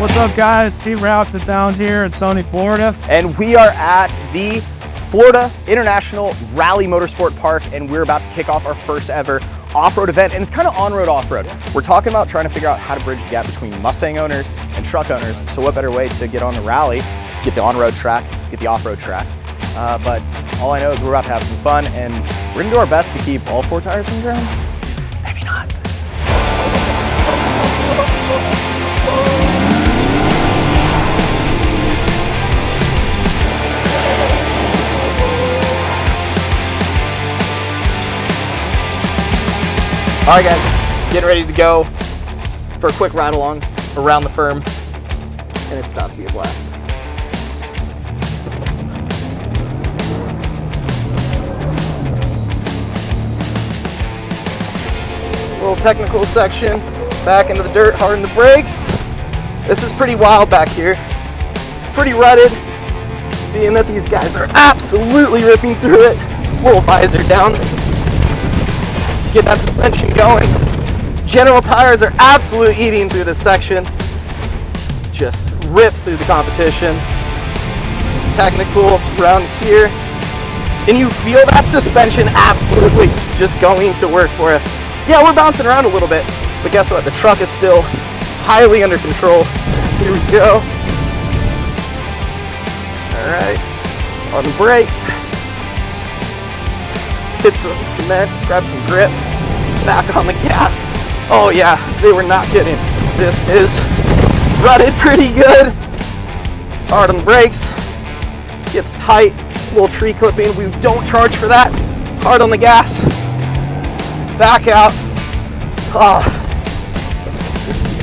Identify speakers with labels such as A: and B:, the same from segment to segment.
A: What's up, guys? Steve Roush down here in sunny Florida.
B: And we are at the Florida International Rally Motorsport Park, and we're about to kick off our first ever off-road event, and it's kind of on-road off-road. We're talking about trying to figure out how to bridge the gap between Mustang owners and truck owners. So what better way to get on the rally, get the on-road track, get the off-road track. But all I know is we're about to have some fun, and we're gonna do our best to keep all 4 tires in the ground. Maybe not. All right, guys, getting ready to go for a quick ride along around the firm, and it's about to be a blast. Little technical section, back into the dirt, hard in the brakes. This is pretty wild back here, pretty rutted, being that these guys are absolutely ripping through it. Little visor down. Get that suspension going. General tires are absolutely eating through this section. Just rips through the competition. Technical around here. And you feel that suspension absolutely just going to work for us. Yeah, we're bouncing around a little bit, but guess what? The truck is still highly under control. Here we go. All right, on the brakes. Hit some cement, grab some grip, back on the gas. Oh yeah, they were not kidding. This is rutted pretty good. Hard on the brakes, gets tight, little tree clipping. We don't charge for that. Hard on the gas, back out. A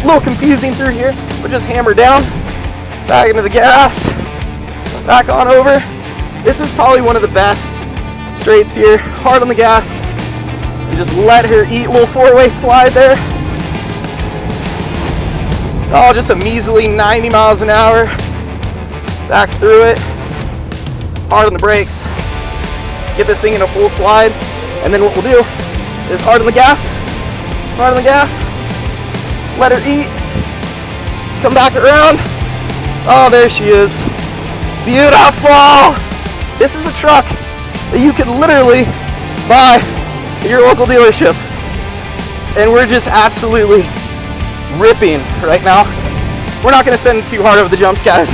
B: little confusing through here, but just hammer down, back into the gas, back on over. This is probably one of the best straights here. Hard on the gas, and just let her eat. Little 4-way slide there. Oh, just a measly 90 miles an hour. Back through it. Hard on the brakes. Get this thing in a full slide, and then what we'll do is hard on the gas, hard on the gas. Let her eat. Come back around. Oh, there she is. Beautiful. This is a truck that you could literally buy at your local dealership. And we're just absolutely ripping right now. We're not gonna send it too hard over the jumps, guys.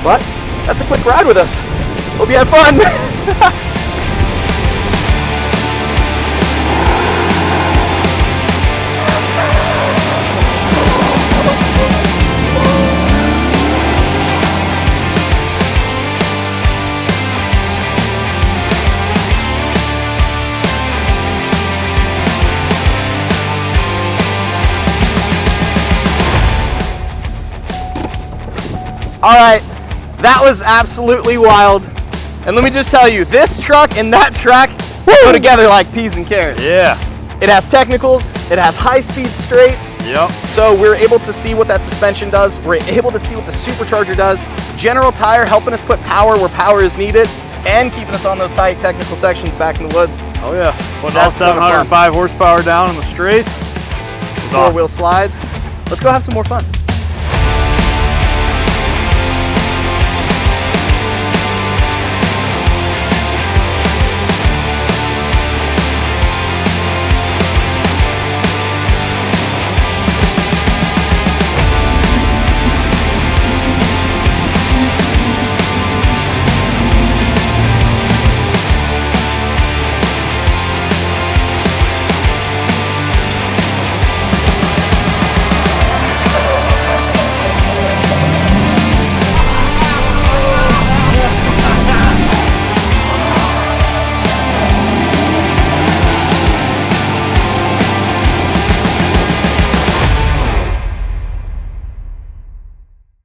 B: But that's a quick ride with us. Hope you had fun. All right, that was absolutely wild. And let me just tell you, this truck and that track go together like peas and carrots.
A: Yeah.
B: It has technicals, it has high-speed straights.
A: Yep.
B: So we're able to see what that suspension does. We're able to see what the Supercharger does. General tire helping us put power where power is needed and keeping us on those tight technical sections back in the woods.
A: Oh yeah, putting all 705 horsepower down in the straights.
B: 4-wheel slides. Let's go have some more fun.